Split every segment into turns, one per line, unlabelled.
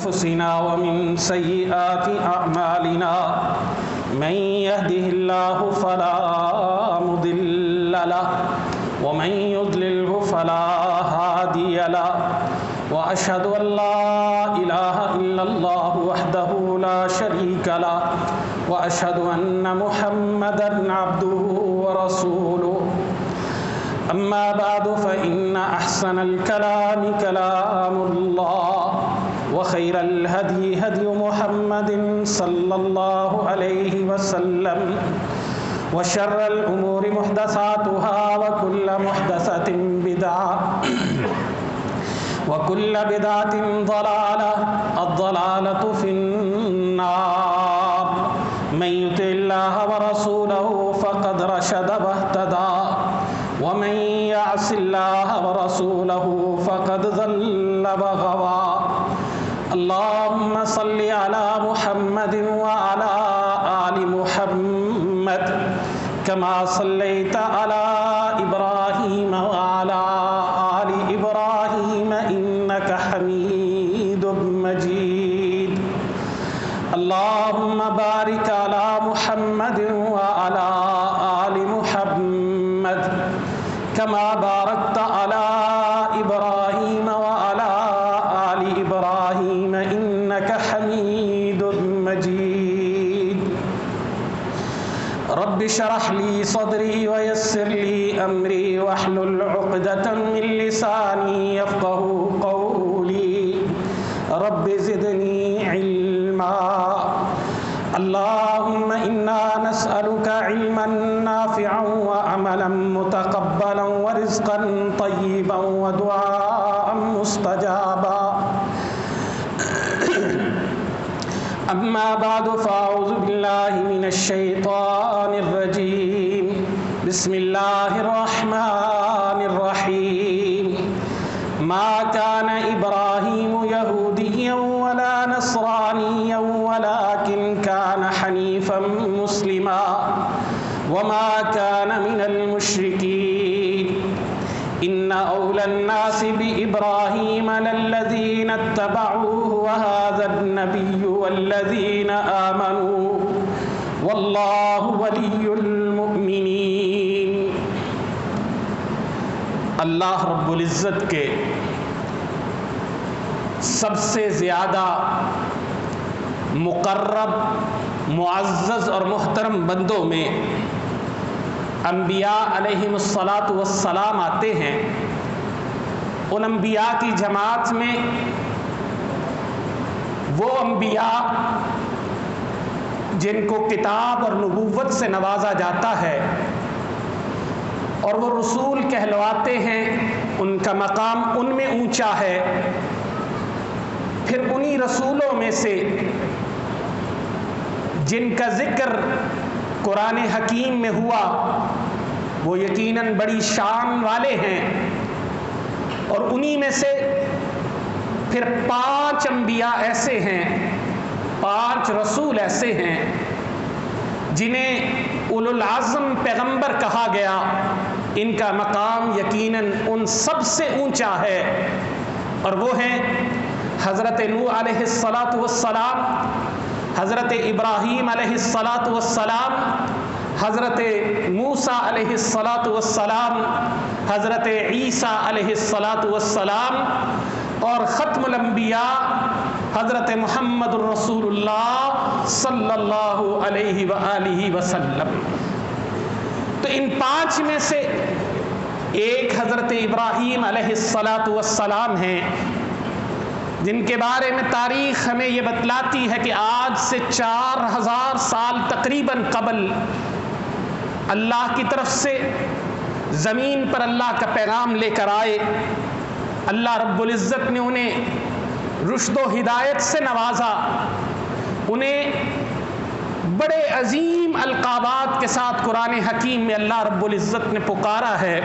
أنفسنا ومن سيئات أعمالنا من يهده الله فلا مضل له ومن يضلله فلا هادي له وأشهد أن لا إله إلا الله وحده لا شريك له وأشهد أن محمدًا عبده ورسوله أما بعد فإن أحسن الكلام كلام الله وخير الهدي هدي محمد صلى الله عليه وسلم وشر الأمور محدثاتها وكل محدثة بدعة وكل بدعة ضلالة الضلالة في النار من يطع الله ورسوله فقد رشد واهتدى ومن يعص الله ورسوله فقد ضل وغوى اللهم صل على محمد وعلى آل محمد كما صليت على إبراهيم وعلى آل إبراهيم إنك حميد مجيد اللهم بارك على محمد وعلى آل محمد كما باركت على إبراهيم وعلى آل إبراهيم إنك حميد مجيد رب اشرح لي صدري ويسر لي أمري واحلل عقدة من لساني يفقهوا قولي رب زدني علما اللهم إنا نسألك علما نافعا وعملا متقبلا ورزقا طيبا ودعاء مستجابا أما بعد فأعوذ بالله من الشيطان الرجيم بسم الله الرحمن الرحيم ما كان إبراهيم يهوديا ولا نصرانيا ولكن كان حنيفا مسلما وما كان من المشركين إن أولى الناس بإبراهيم للذين اتبعوه وهذا النبي والذين آمنوا والله ولي المؤمنين اللہ رب العزت کے سب سے زیادہ مقرب معزز اور محترم بندوں میں انبیاء علیہم الصلاۃ آتے ہیں۔ ان انبیاء کی جماعت میں وہ انبیاء جن کو کتاب اور نبوت سے نوازا جاتا ہے اور وہ رسول کہلواتے ہیں، ان کا مقام ان میں اونچا ہے۔ پھر انہی رسولوں میں سے جن کا ذکر قرآن حکیم میں ہوا وہ یقیناً بڑی شان والے ہیں، اور انہی میں سے پھر 5 انبیاء ایسے ہیں، 5 رسول ایسے ہیں جنہیں اولو العزم پیغمبر کہا گیا۔ ان کا مقام یقیناً ان سب سے اونچا ہے، اور وہ ہیں حضرت نوح علیہ السلام، حضرت ابراہیم علیہ السلام، حضرت موسیٰ علیہ السلام، حضرت عیسیٰ علیہ السلام، اور ختم الانبیاء حضرت محمد الرسول اللہ صلی اللہ علیہ وآلہ وسلم۔ تو ان 5 میں سے ایک حضرت ابراہیم علیہ السلام ہیں، جن کے بارے میں تاریخ ہمیں یہ بتلاتی ہے کہ آج سے 4000 سال تقریباً قبل اللہ کی طرف سے زمین پر اللہ کا پیغام لے کر آئے۔ اللہ رب العزت نے انہیں رشد و ہدایت سے نوازا، انہیں بڑے عظیم القابات کے ساتھ قرآن حکیم میں اللہ رب العزت نے پکارا ہے۔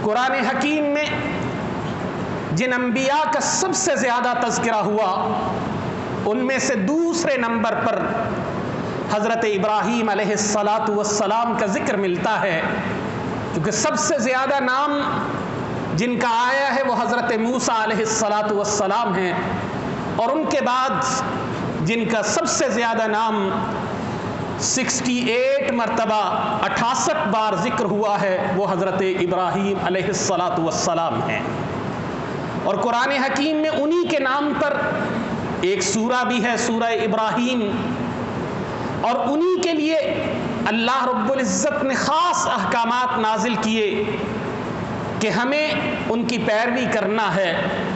قرآن حکیم میں جن انبیاء کا سب سے زیادہ تذکرہ ہوا ان میں سے دوسرے نمبر پر حضرت ابراہیم علیہ السلام کا ذکر ملتا ہے، کیونکہ سب سے زیادہ نام جن کا آیا ہے وہ حضرت موسیٰ علیہ السلام ہیں، اور ان کے بعد جن کا سب سے زیادہ نام 68 مرتبہ 68 بار ذکر ہوا ہے وہ حضرت ابراہیم علیہ السلام ہیں۔ اور قرآن حکیم میں انہی کے نام پر ایک سورہ بھی ہے، سورہ ابراہیم، اور انہی کے لیے اللہ رب العزت نے خاص احکامات نازل کیے کہ ہمیں ان کی پیروی کرنا ہے،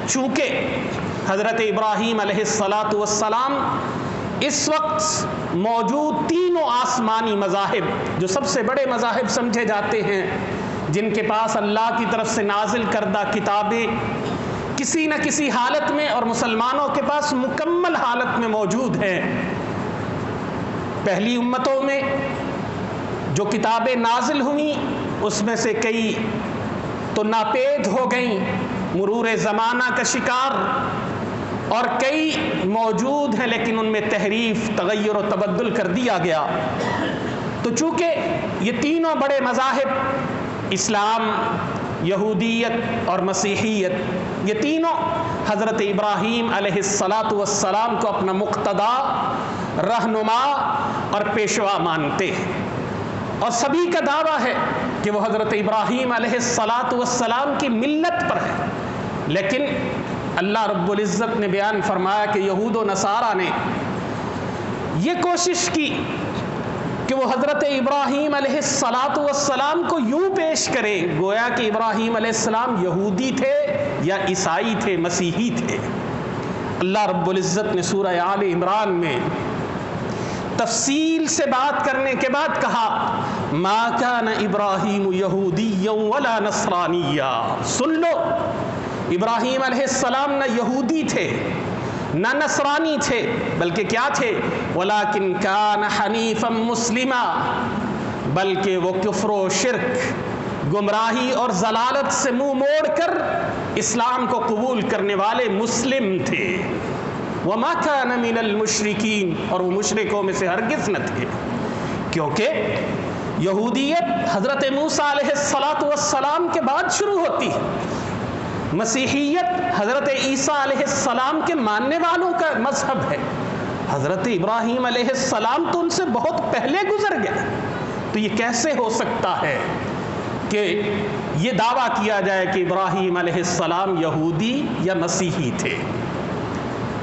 چونکہ حضرت ابراہیم علیہ السلام اس وقت موجود تینوں آسمانی مذاہب جو سب سے بڑے مذاہب سمجھے جاتے ہیں، جن کے پاس اللہ کی طرف سے نازل کردہ کتابیں کسی نہ کسی حالت میں اور مسلمانوں کے پاس مکمل حالت میں موجود ہیں۔ پہلی امتوں میں جو کتابیں نازل ہوئیں اس میں سے کئی تو ناپید ہو گئیں، مرور زمانہ کا شکار، اور کئی موجود ہیں لیکن ان میں تحریف، تغیر و تبدل کر دیا گیا۔ تو چونکہ یہ تینوں بڑے مذاہب اسلام، یہودیت اور مسیحیت، یہ تینوں حضرت ابراہیم علیہ السلام کو اپنا مقتدا، رہنما اور پیشوا مانتے ہیں، اور سبھی کا دعویٰ ہے کہ وہ حضرت ابراہیم علیہ السلام کی ملت پر ہے۔ لیکن اللہ رب العزت نے بیان فرمایا کہ یہود و نصارہ نے یہ کوشش کی کہ وہ حضرت ابراہیم علیہ السلام کو یوں پیش کریں گویا کہ ابراہیم علیہ السلام یہودی تھے یا عیسائی تھے، مسیحی تھے۔ اللہ رب العزت نے سورہ آل عمران میں تفصیل سے بات کرنے کے بعد کہا ما کان ابراہیم یہودیا ولا نصرانیا۔ سن لو، ابراہیم علیہ السلام نہ یہودی تھے نہ نصرانی تھے، بلکہ کیا تھے؟ ولیکن کان حنیفا مسلما، بلکہ وہ کفر و شرک، گمراہی اور ضلالت سے منہ موڑ کر اسلام کو قبول کرنے والے مسلم تھے۔ وما كان من المشرکین، اور وہ مشرکوں میں سے ہرگز نہ تھے، کیونکہ یہودیت حضرت موسیٰ علیہ السلام کے بعد شروع ہوتی ہے، مسیحیت حضرت عیسیٰ علیہ السلام کے ماننے والوں کا مذہب ہے، حضرت ابراہیم علیہ السلام تو ان سے بہت پہلے گزر گئے۔ تو یہ کیسے ہو سکتا ہے کہ یہ دعویٰ کیا جائے کہ ابراہیم علیہ السلام یہودی یا مسیحی تھے؟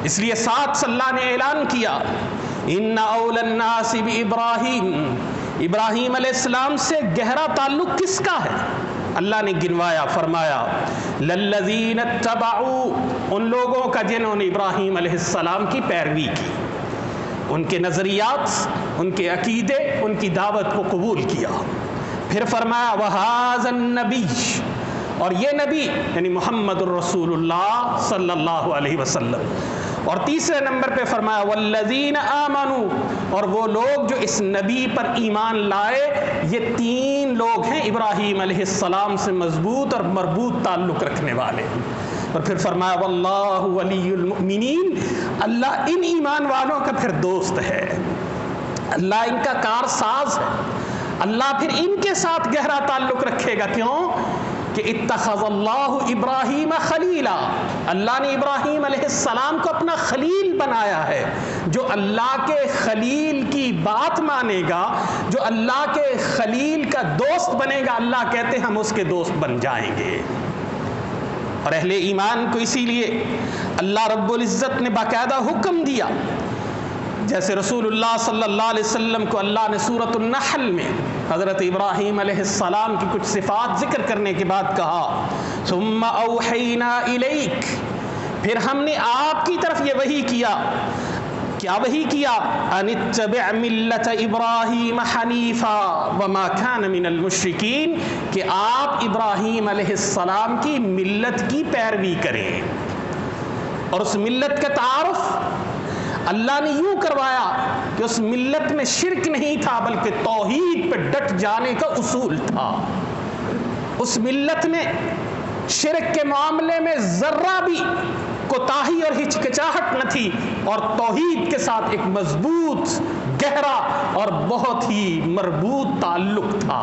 اس لیے ساتھ اللہ نے اعلان کیا ان اول الناس بابراہیم، ابراہیم علیہ السلام سے گہرا تعلق کس کا ہے؟ اللہ نے گنوایا، فرمایا للذین اتبعوا، ان لوگوں کا جنہوں نے ابراہیم علیہ السلام کی پیروی کی، ان کے نظریات، ان کے عقیدے، ان کی دعوت کو قبول کیا۔ پھر فرمایا وہذا النبی، اور یہ نبی یعنی محمد الرسول اللہ صلی اللہ علیہ وسلم، اور تیسرے نمبر پہ فرمایا والذین آمنوا، اور وہ لوگ جو اس نبی پر ایمان لائے، یہ تین لوگ ہیں ابراہیم علیہ السلام سے مضبوط اور مربوط تعلق رکھنے والے۔ اور پھر فرمایا واللہ ولی المؤمنین، اللہ ان ایمان والوں کا پھر دوست ہے، اللہ ان کا کارساز ہے، اللہ پھر ان کے ساتھ گہرا تعلق رکھے گا۔ کیوں؟ کہ اتخذ اللہ ابراہیم خلیلا، اللہ نے ابراہیم علیہ السلام کو اپنا خلیل بنایا ہے۔ جو اللہ کے خلیل کی بات مانے گا، جو اللہ کے خلیل کا دوست بنے گا، اللہ کہتے ہیں ہم اس کے دوست بن جائیں گے۔ اور اہل ایمان کو اسی لیے اللہ رب العزت نے باقاعدہ حکم دیا، جیسے رسول اللہ صلی اللہ علیہ وسلم کو اللہ نے سورۃ النحل میں حضرت ابراہیم علیہ السلام کی کچھ صفات ذکر کرنے کے بعد کہا ثم اوحینا الیک، پھر ہم نے آپ کی طرف یہ وحی کیا۔ کیا وحی کیا؟ ان اتبع ملت ابراہیم حنیفا وما کان من المشرکین، کہ آپ ابراہیم علیہ السلام کی ملت کی پیروی کریں۔ اور اس ملت کا تعارف اللہ نے یوں کروایا کہ اس ملت میں شرک نہیں تھا بلکہ توحید پہ ڈٹ جانے کا اصول تھا۔ اس ملت میں شرک کے معاملے میں ذرہ بھی کوتاہی اور ہچکچاہٹ نہ تھی، اور توحید کے ساتھ ایک مضبوط، گہرا اور بہت ہی مربوط تعلق تھا۔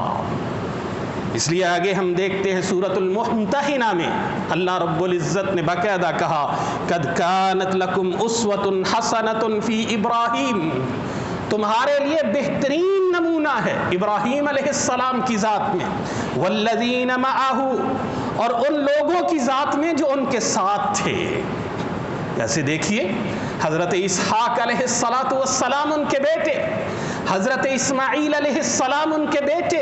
اس لیے آگے ہم دیکھتے ہیں سورۃ الممتحنہ میں اللہ رب العزت نے باقاعدہ کہا قد کانت لکم اسوۃ حسنۃ فی ابراہیم، تمہارے لیے بہترین نمونہ ہے ابراہیم علیہ السلام کی ذات میں، والذین معہ، اور ان لوگوں کی ذات میں جو ان کے ساتھ تھے۔ جیسے دیکھیے حضرت اسحاق علیہ السلام ان کے بیٹے، حضرت اسماعیل علیہ السلام ان کے بیٹے،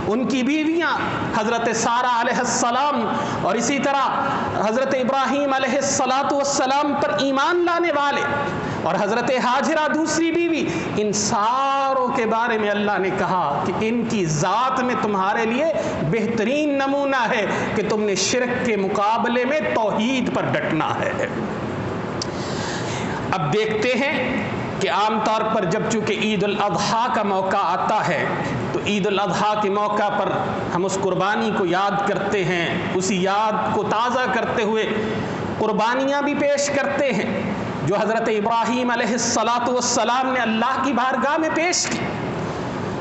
ان کی بیویاں حضرت سارہ علیہ السلام، اور اسی طرح حضرت ابراہیم علیہ السلام پر ایمان لانے والے، اور حضرت ہاجرہ دوسری بیوی، ان ساروں کے بارے میں اللہ نے کہا کہ ان کی ذات میں تمہارے لیے بہترین نمونہ ہے کہ تم نے شرک کے مقابلے میں توحید پر ڈٹنا ہے۔ اب دیکھتے ہیں کہ عام طور پر جب چونکہ عید الاضحیٰ کا موقع آتا ہے تو عید الاضحیٰ کے موقع پر ہم اس قربانی کو یاد کرتے ہیں، اسی یاد کو تازہ کرتے ہوئے قربانیاں بھی پیش کرتے ہیں جو حضرت ابراہیم علیہ السلام نے اللہ کی بارگاہ میں پیش کی۔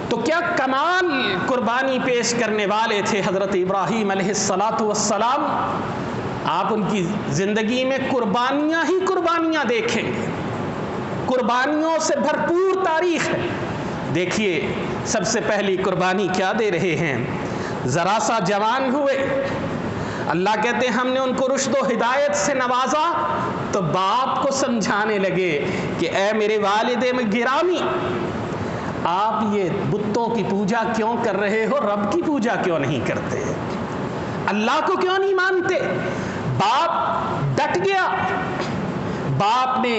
تو کیا کمال قربانی پیش کرنے والے تھے حضرت ابراہیم علیہ السلام۔ آپ ان کی زندگی میں قربانیاں ہی قربانیاں دیکھیں گے، قربانیوں سے بھرپور تاریخ ہے۔ دیکھیے سب سے پہلی قربانی کیا دے رہے ہیں، ذرا سا جوان ہوئے، اللہ کہتے ہیں ہم نے ان کو رشد و ہدایت سے نوازا تو باپ کو سمجھانے لگے کہ اے میرے والد گرامی، آپ یہ بتوں کی پوجا کیوں کر رہے ہو، رب کی پوجا کیوں نہیں کرتے، اللہ کو کیوں نہیں مانتے۔ باپ ڈٹ گیا، باپ نے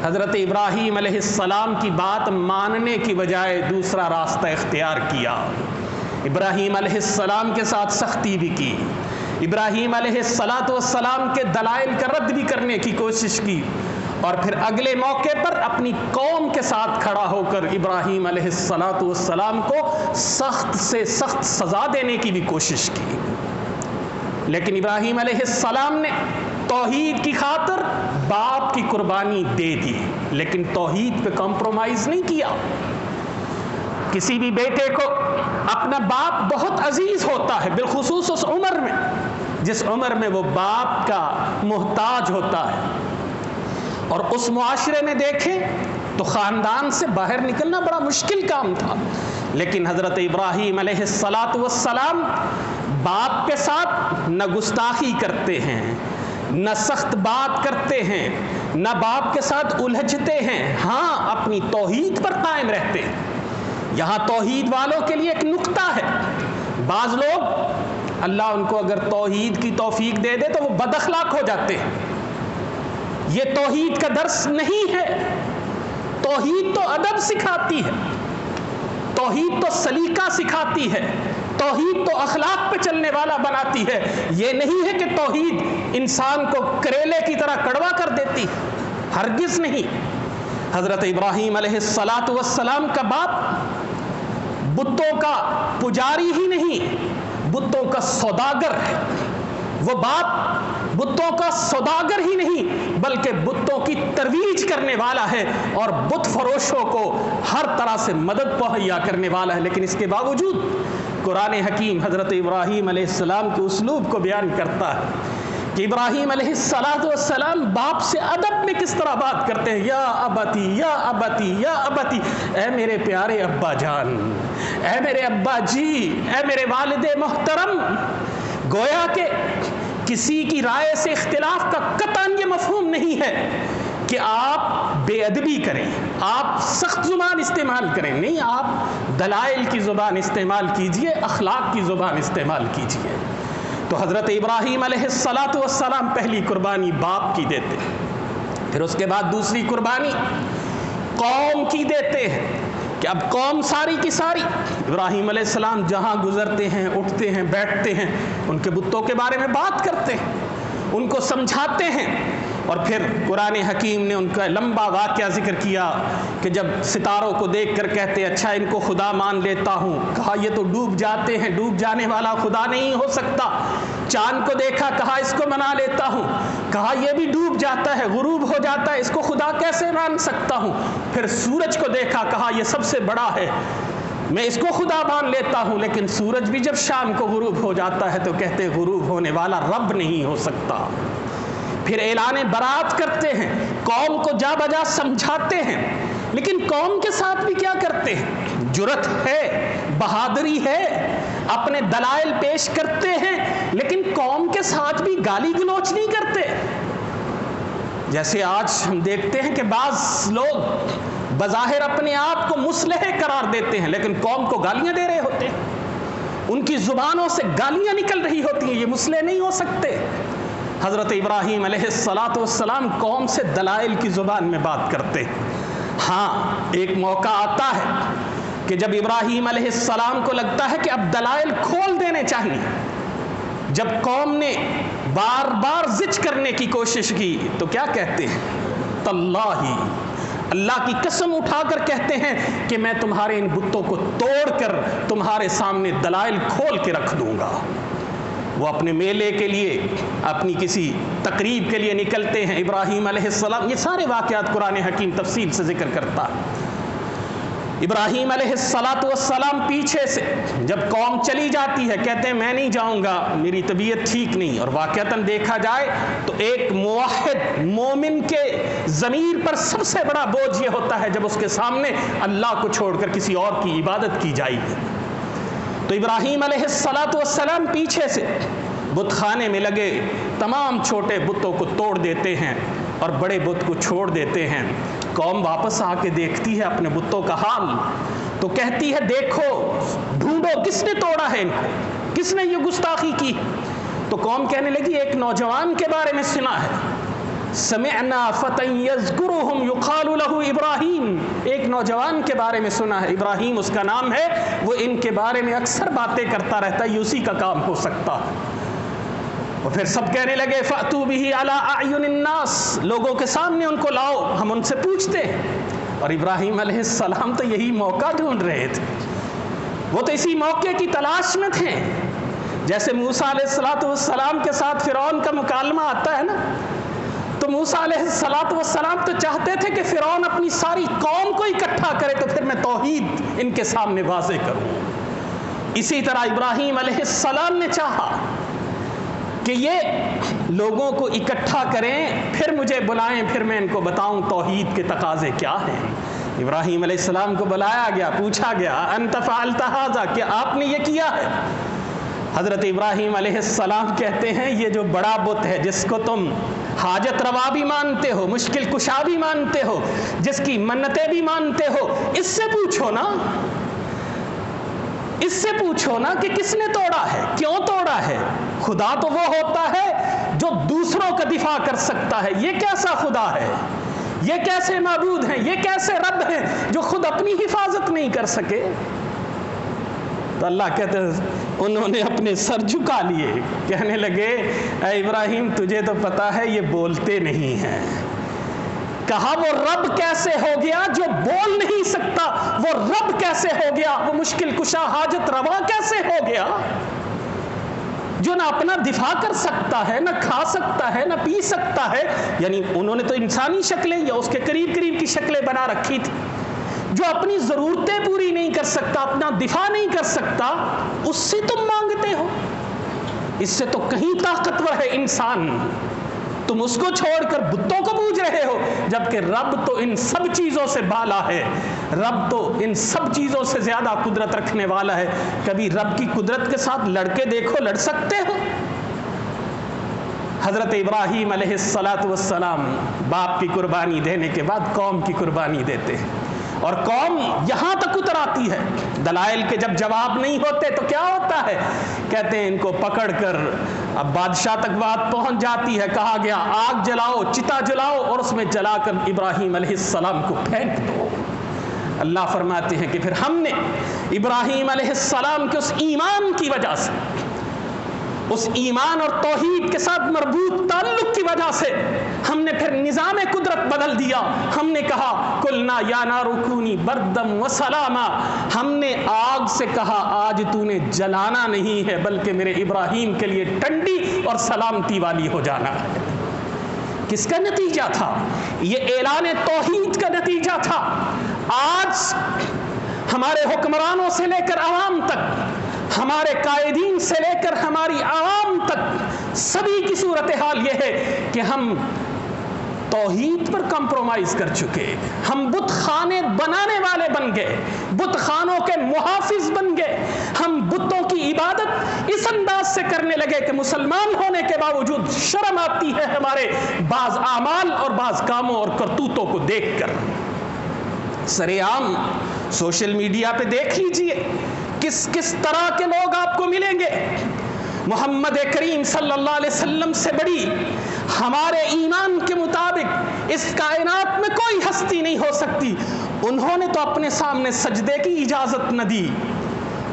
حضرت ابراہیم علیہ السلام کی بات ماننے کی بجائے دوسرا راستہ اختیار کیا۔ ابراہیم علیہ السلام کے ساتھ سختی بھی کی، ابراہیم علیہ السلام کے دلائل کا رد بھی کرنے کی کوشش کی، اور پھر اگلے موقع پر اپنی قوم کے ساتھ کھڑا ہو کر ابراہیم علیہ السلام کو سخت سے سخت سزا دینے کی بھی کوشش کی۔ لیکن ابراہیم علیہ السلام نے توحید کی خاطر باپ کی قربانی دے دی، لیکن توحید پہ کمپرومائز نہیں کیا۔ کسی بھی بیٹے کو اپنا باپ بہت عزیز ہوتا ہے، بالخصوص اس عمر میں جس عمر میں وہ باپ کا محتاج ہوتا ہے، اور اس معاشرے میں دیکھیں تو خاندان سے باہر نکلنا بڑا مشکل کام تھا، لیکن حضرت ابراہیم علیہ السلام باپ کے ساتھ نہ گستاخی کرتے ہیں، نہ سخت بات کرتے ہیں، نہ باپ کے ساتھ الجھتے ہیں، ہاں اپنی توحید پر قائم رہتے ہیں۔ یہاں توحید والوں کے لیے ایک نقطہ ہے، بعض لوگ اللہ ان کو اگر توحید کی توفیق دے دے تو وہ بد اخلاق ہو جاتے ہیں۔ یہ توحید کا درس نہیں ہے، توحید تو ادب سکھاتی ہے، توحید تو سلیقہ سکھاتی ہے، توحید تو اخلاق پہ چلنے والا بناتی ہے۔ یہ نہیں ہے کہ توحید انسان کو کریلے کی طرح کڑوا کر دیتی، ہرگز نہیں۔ حضرت ابراہیم علیہ السلام کا باپ بتوں کا پجاری ہی نہیں، بتوں کا سوداگر ہے۔ وہ باپ بتوں کا سوداگر ہی نہیں بلکہ بتوں کی ترویج کرنے والا ہے اور بت فروشوں کو ہر طرح سے مدد مہیا کرنے والا ہے۔ لیکن اس کے باوجود قرآن حکیم حضرت ابراہیم علیہ السلام کے اسلوب کو بیان کرتا ہے کہ ابراہیم علیہ السلام باپ سے ادب میں کس طرح بات کرتے ہیں، یا ابتی یا ابتی یا ابتی، اے میرے پیارے ابا جان، اے میرے ابا جی، اے میرے والد محترم۔ گویا کہ کسی کی رائے سے اختلاف کا قطعاً یہ مفہوم نہیں ہے کہ آپ بے ادبی کریں، آپ سخت زبان استعمال کریں، نہیں، آپ دلائل کی زبان استعمال کیجئے، اخلاق کی زبان استعمال کیجئے۔ تو حضرت ابراہیم علیہ السلام پہلی قربانی باپ کی دیتے، پھر اس کے بعد دوسری قربانی قوم کی دیتے ہیں کہ اب قوم ساری کی ساری ابراہیم علیہ السلام جہاں گزرتے ہیں، اٹھتے ہیں، بیٹھتے ہیں، ان کے بتوں کے بارے میں بات کرتے ہیں، ان کو سمجھاتے ہیں۔ اور پھر قرآن حکیم نے ان کا لمبا واقعہ ذکر کیا کہ جب ستاروں کو دیکھ کر کہتے اچھا ان کو خدا مان لیتا ہوں، کہا یہ تو ڈوب جاتے ہیں، ڈوب جانے والا خدا نہیں ہو سکتا۔ چاند کو دیکھا، کہا اس کو منا لیتا ہوں، کہا یہ بھی ڈوب جاتا ہے، غروب ہو جاتا ہے، اس کو خدا کیسے مان سکتا ہوں۔ پھر سورج کو دیکھا، کہا یہ سب سے بڑا ہے، میں اس کو خدا مان لیتا ہوں، لیکن سورج بھی جب شام کو غروب ہو جاتا ہے تو کہتے غروب ہونے والا رب نہیں ہو سکتا۔ پھر اعلان برات کرتے ہیں، قوم کو جا بجا سمجھاتے ہیں، لیکن قوم کے ساتھ بھی کیا کرتے ہیں؟ جرأت ہے، بہادری ہے، اپنے دلائل پیش کرتے ہیں، لیکن قوم کے ساتھ بھی گالی گلوچ نہیں کرتے۔ جیسے آج ہم دیکھتے ہیں کہ بعض لوگ بظاہر اپنے آپ کو مصلح قرار دیتے ہیں، لیکن قوم کو گالیاں دے رہے ہوتے ہیں، ان کی زبانوں سے گالیاں نکل رہی ہوتی ہیں، یہ مصلح نہیں ہو سکتے۔ حضرت ابراہیم علیہ السلام قوم سے دلائل کی زبان میں بات کرتے ہیں۔ ہاں، ایک موقع آتا ہے کہ جب ابراہیم علیہ السلام کو لگتا ہے کہ اب دلائل کھول دینے چاہیے، جب قوم نے بار بار زج کرنے کی کوشش کی تو کیا کہتے ہیں؟ تاللہ، اللہ کی قسم اٹھا کر کہتے ہیں کہ میں تمہارے ان بتوں کو توڑ کر تمہارے سامنے دلائل کھول کے رکھ دوں گا۔ وہ اپنے میلے کے لیے، اپنی کسی تقریب کے لیے نکلتے ہیں ابراہیم علیہ السلام۔ یہ سارے واقعات قرآن حکیم تفصیل سے ذکر کرتا ہے۔ ابراہیم علیہ السلام پیچھے سے جب قوم چلی جاتی ہے کہتے ہیں میں نہیں جاؤں گا، میری طبیعت ٹھیک نہیں۔ اور واقعتاً دیکھا جائے تو ایک موحد مومن کے ضمیر پر سب سے بڑا بوجھ یہ ہوتا ہے جب اس کے سامنے اللہ کو چھوڑ کر کسی اور کی عبادت کی جائے گی۔ تو ابراہیم علیہ السلام پیچھے سے بت خانے میں لگے تمام چھوٹے بتوں کو توڑ دیتے ہیں اور بڑے بت کو چھوڑ دیتے ہیں۔ قوم واپس آ کے دیکھتی ہے اپنے بتوں کا حال تو کہتی ہے دیکھو، ڈھونڈو کس نے توڑا ہے ان کو، کس نے یہ گستاخی کی۔ تو قوم کہنے لگی ایک نوجوان کے بارے میں سنا ہے، سمعنا فتى يذكرهم يقال له ابراہیم، ایک نوجوان کے بارے میں سنا ہے، ابراہیم اس کا نام ہے، وہ ان کے بارے میں اکثر باتیں کرتا رہتا ہے، یہ اسی کا کام ہو سکتا ہے۔ اور پھر سب کہنے لگے فأتوا به على اعین الناس، لوگوں کے سامنے ان کو لاؤ، ہم ان سے پوچھتے ہیں۔ اور ابراہیم علیہ السلام تو یہی موقع ڈھونڈ رہے تھے، وہ تو اسی موقع کی تلاش میں تھے۔ جیسے موسیٰ علیہ السلام کے ساتھ فرعون کا مکالمہ آتا ہے نا، تو موسیٰ علیہ السلام تو چاہتے تھے کہ فرعون اپنی ساری قوم کو اکٹھا کرے تو پھر میں توحید ان کے سامنے واضح کروں۔ اسی طرح ابراہیم علیہ السلام نے چاہا کہ یہ لوگوں کو اکٹھا کریں، پھر مجھے بلائیں، پھر میں ان کو بتاؤں توحید کے تقاضے کیا ہیں۔ ابراہیم علیہ السلام کو بلایا گیا، پوچھا گیا انت فعلت ھذا، کہ آپ نے یہ کیا ہے؟ حضرت ابراہیم علیہ السلام کہتے ہیں یہ جو بڑا بت ہے جس کو تم حاجت روا بھی مانتے ہو، مشکل کشا بھی مانتے ہو، جس کی منتیں بھی مانتے ہو، اس سے پوچھو نا، اس سے پوچھو نا کہ کس نے توڑا ہے، کیوں توڑا ہے۔ خدا تو وہ ہوتا ہے جو دوسروں کا دفاع کر سکتا ہے، یہ کیسا خدا ہے، یہ کیسے معبود ہیں، یہ کیسے رب ہیں جو خود اپنی حفاظت نہیں کر سکے۔ تو اللہ کہتے ہیں انہوں نے اپنے سر جھکا لیے، کہنے لگے اے ابراہیم تجھے تو پتا ہے یہ بولتے نہیں ہیں۔ کہا وہ رب کیسے ہو گیا جو بول نہیں سکتا، وہ رب کیسے ہو گیا، وہ مشکل کشا حاجت روا کیسے ہو گیا جو نہ اپنا دفاع کر سکتا ہے، نہ کھا سکتا ہے، نہ پی سکتا ہے۔ یعنی انہوں نے تو انسانی شکلیں یا اس کے قریب قریب کی شکلیں بنا رکھی تھی۔ جو اپنی ضرورتیں پوری نہیں کر سکتا، اپنا دفاع نہیں کر سکتا، اس سے تم مانگتے ہو؟ اس سے تو کہیں طاقتور ہے انسان، تم اس کو چھوڑ کر بتوں کو پوج رہے ہو، جبکہ رب تو ان سب چیزوں سے بالا ہے، رب تو ان سب چیزوں سے زیادہ قدرت رکھنے والا ہے۔ کبھی رب کی قدرت کے ساتھ لڑ کے دیکھو، لڑ سکتے ہو؟ حضرت ابراہیم علیہ السلام باپ کی قربانی دینے کے بعد قوم کی قربانی دیتے ہیں، اور قوم یہاں تک اتر آتی ہے، دلائل کے جب جواب نہیں ہوتے تو کیا ہوتا ہے، کہتے ہیں ان کو پکڑ کر اب بادشاہ تک بات پہنچ جاتی ہے، کہا گیا آگ جلاؤ، چتا جلاؤ اور اس میں جلا کر ابراہیم علیہ السلام کو پھینک دو۔ اللہ فرماتے ہیں کہ پھر ہم نے ابراہیم علیہ السلام کے اس ایمان کی وجہ سے، اس ایمان اور توحید کے ساتھ مربوط تعلق کی وجہ سے ہم نے پھر نظام قدرت بدل دیا۔ ہم نے کہا قلنا یا نار کونی بردم و سلاما، ہم نے آگ سے کہا آج تو نے جلانا نہیں ہے بلکہ میرے ابراہیم کے لیے ٹھنڈی اور سلامتی والی ہو جانا ہے۔ کس کا نتیجہ تھا؟ یہ اعلان توحید کا نتیجہ تھا۔ آج ہمارے حکمرانوں سے لے کر عوام تک، ہمارے قائدین سے لے کر ہماری عوام تک، سبھی کی صورتحال یہ ہے کہ ہم توحید پر کمپرومائز کر چکے، ہم بت خانے بنانے والے بن گئے، بت خانوں کے محافظ بن گئے، ہم بتوں کی عبادت اس انداز سے کرنے لگے کہ مسلمان ہونے کے باوجود شرم آتی ہے ہمارے بعض اعمال اور بعض کاموں اور کرتوتوں کو دیکھ کر۔ سرے عام سوشل میڈیا پہ دیکھ لیجئے کس کس طرح کے لوگ آپ کو ملیں گے۔ محمد کریم صلی اللہ علیہ وسلم سے بڑی ہمارے ایمان کے مطابق اس کائنات میں کوئی ہستی نہیں ہو سکتی، انہوں نے تو اپنے سامنے سجدے کی اجازت نہ دی،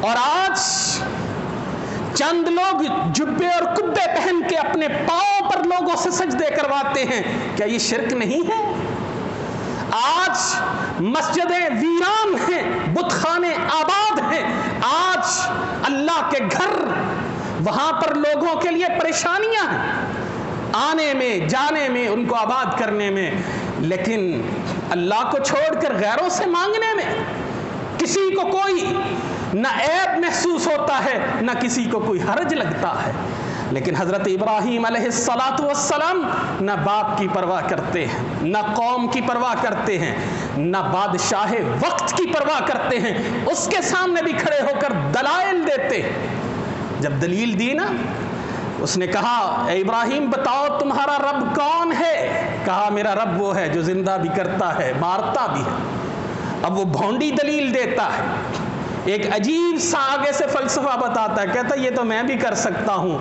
اور آج چند لوگ جبے اور کبے پہن کے اپنے پاؤں پر لوگوں سے سجدے کرواتے ہیں۔ کیا یہ شرک نہیں ہے؟ آج مسجدیں ویران ہیں، بت خانے آباد ہیں، آج اللہ کے گھر وہاں پر لوگوں کے لیے پریشانیاں ہیں آنے میں جانے میں، ان کو آباد کرنے میں، لیکن اللہ کو چھوڑ کر غیروں سے مانگنے میں کسی کو کوئی نہ عیب محسوس ہوتا ہے، نہ کسی کو کوئی حرج لگتا ہے۔ لیکن حضرت ابراہیم علیہ السلام نہ باپ کی پرواہ کرتے ہیں، نہ قوم کی پرواہ کرتے ہیں، نہ بادشاہ وقت کی پرواہ کرتے ہیں، اس کے سامنے بھی کھڑے ہو کر دلائل دیتے ہیں۔ جب دلیل دی نا، اس نے کہا اے ابراہیم بتاؤ تمہارا رب کون ہے؟ کہا میرا رب وہ ہے جو زندہ بھی کرتا ہے مارتا بھی ہے۔ اب وہ بھونڈی دلیل دیتا ہے، ایک عجیب سا آگے سے فلسفہ بتاتا ہے، کہتا ہے یہ تو میں بھی کر سکتا ہوں،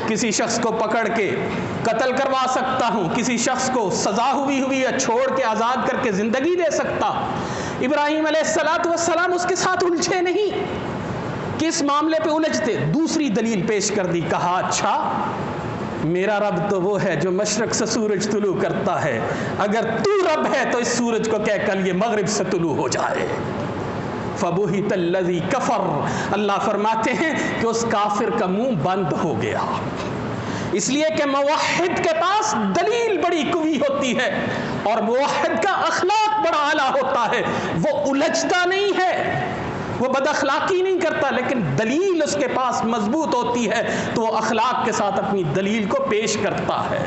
کسی شخص کو پکڑ کے قتل کروا سکتا ہوں، کسی شخص کو سزا ہوئی یا چھوڑ کے آزاد کر کے زندگی دے سکتا ہوں۔ ابراہیم علیہ السلام اس کے ساتھ الجھے نہیں، کس معاملے پہ الجھتے؟ دوسری دلیل پیش کر دی، کہا اچھا میرا رب تو وہ ہے جو مشرق سے سورج طلوع کرتا ہے، اگر تو رب ہے تو اس سورج کو کہہ کل یہ مغرب سے طلوع ہو جائے۔ فَبُهِتَ الَّذِي كَفَرَ، اللہ فرماتے ہیں کہ اس کافر کا منہ بند ہو گیا، اس لیے کہ موحد کے پاس دلیل بڑی قوی ہوتی ہے، اور موحد کا اخلاق بڑا اعلیٰ ہوتا ہے، وہ الجھتا نہیں ہے، وہ بد اخلاقی نہیں کرتا، لیکن دلیل اس کے پاس مضبوط ہوتی ہے تو وہ اخلاق کے ساتھ اپنی دلیل کو پیش کرتا ہے۔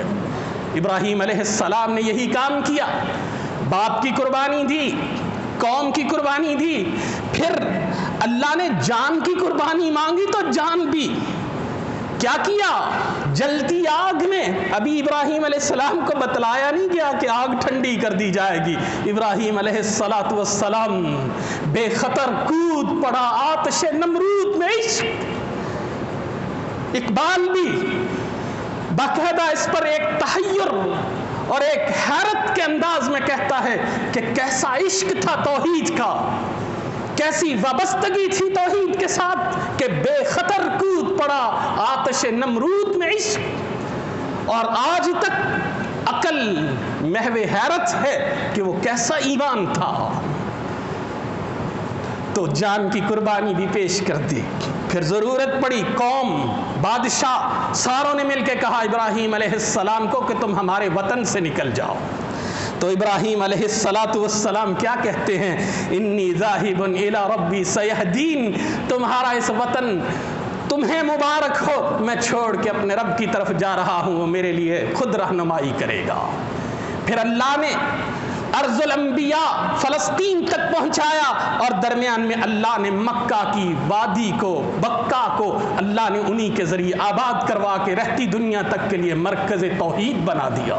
ابراہیم علیہ السلام نے یہی کام کیا، باپ کی قربانی دی، قوم کی قربانی دی، پھر اللہ نے جان کی قربانی مانگی تو جان بھی کیا کیا؟ جلتی آگ میں، ابھی ابراہیم علیہ السلام کو بتلایا نہیں گیا کہ آگ ٹھنڈی کر دی جائے گی، ابراہیم علیہ السلام بے خطر کود پڑا آتش نمرود میں۔ اقبال بھی باقاعدہ اس پر ایک تحیر اور ایک حیرت کے انداز میں کہتا ہے کہ کیسا عشق تھا توحید کا، کیسی وابستگی تھی توحید کے ساتھ کہ بے خطر کود پڑا آتش نمرود میں عشق، اور آج تک عقل محو حیرت ہے کہ وہ کیسا ایمان تھا۔ تو جان کی قربانی بھی پیش کر دی، پھر ضرورت پڑی، قوم بادشاہ ساروں نے مل کے کہا ابراہیم علیہ السلام کو کہ تم ہمارے وطن سے نکل جاؤ، تو ابراہیم علیہ السلام کیا کہتے ہیں؟ انی ذاہب الی ربی سیہدین، تمہارا اس وطن تمہیں مبارک ہو، میں چھوڑ کے اپنے رب کی طرف جا رہا ہوں، وہ میرے لیے خود رہنمائی کرے گا۔ پھر اللہ نے ارض الانبیاء فلسطین تک پہنچایا، اور درمیان میں اللہ نے مکہ کی وادی کو، بکہ کو اللہ نے انہی کے ذریعے آباد کروا کے رہتی دنیا تک کے لیے مرکز توحید بنا دیا۔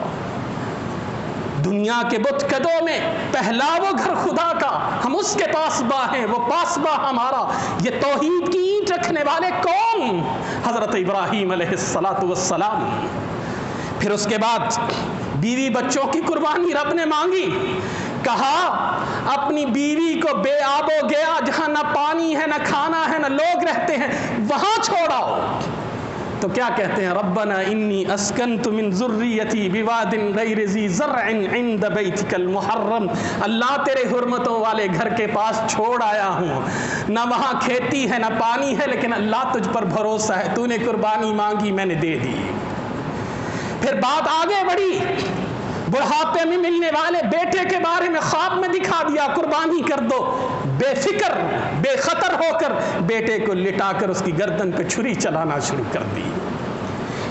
دنیا کے بت قدوں میں پہلا وہ گھر خدا کا، ہم اس کے پاسباں ہیں، وہ پاسباں ہمارا۔ یہ توحید کی اینٹ رکھنے والے کون؟ حضرت ابراہیم علیہ السلام۔ پھر اس کے بعد بیوی بچوں کی قربانی رب نے مانگی، کہا اپنی بیوی کو بے آب و گیا، جہاں نہ پانی ہے نہ کھانا ہے نہ لوگ رہتے ہیں، وہاں چھوڑاؤ۔ تو کیا کہتے ہیں؟ ربنا انی اسکنت من ذریتی بواد غیر ذی زرع عند بیتک المحرم، اللہ تیرے حرمتوں والے گھر کے پاس چھوڑ آیا ہوں، نہ وہاں کھیتی ہے نہ پانی ہے، لیکن اللہ تجھ پر بھروسہ ہے، تو نے قربانی مانگی میں نے دے دی۔ پھر بات آگے بڑھی، بڑھاپے میں ملنے والے بیٹے کے بارے میں خواب میں دکھا دیا قربانی کر دو، بے فکر بے خطر ہو کر بیٹے کو لٹا کر اس کی گردن پہ چھری چلانا شروع کر دی۔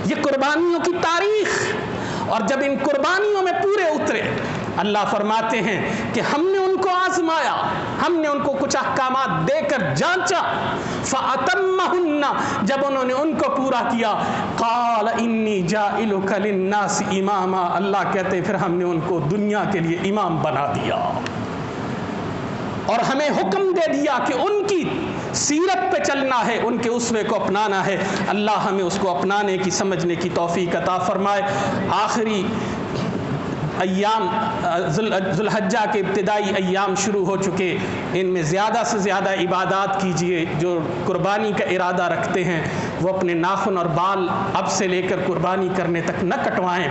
یہ قربانیوں کی تاریخ، اور جب ان قربانیوں میں پورے اترے، اللہ فرماتے ہیں کہ ہم نے ان کو آزمایا، ہم نے ان کو کچھ احکامات دے کر جانچا، فَأَتَمَّهُنَّ، جب انہوں نے ان کو پورا کیا، قَالَ إِنِّي جَائِلُكَ لِلنَّاسِ إِمَامًا، اللہ کہتے پھر ہم نے ان کو دنیا کے لیے امام بنا دیا، اور ہمیں حکم دے دیا کہ ان کی سیرت پہ چلنا ہے، ان کے اسوے کو اپنانا ہے۔ اللہ ہمیں اس کو اپنانے کی، سمجھنے کی توفیق عطا فرمائے۔ آخری ایام ذوالحجہ کے ابتدائی ایام شروع ہو چکے، ان میں زیادہ سے زیادہ عبادات کیجئے۔ جو قربانی کا ارادہ رکھتے ہیں وہ اپنے ناخن اور بال اب سے لے کر قربانی کرنے تک نہ کٹوائیں،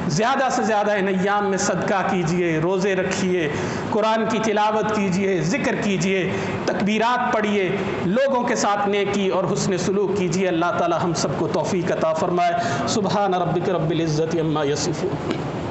زیادہ سے زیادہ ان ایام میں صدقہ کیجئے، روزے رکھیے، قرآن کی تلاوت کیجئے، ذکر کیجئے، تکبیرات پڑھیے، لوگوں کے ساتھ نیکی اور حسن سلوک کیجئے۔ اللہ تعالی ہم سب کو توفیق عطا فرمائے۔ سبحان ربک رب العزت عما یصفون۔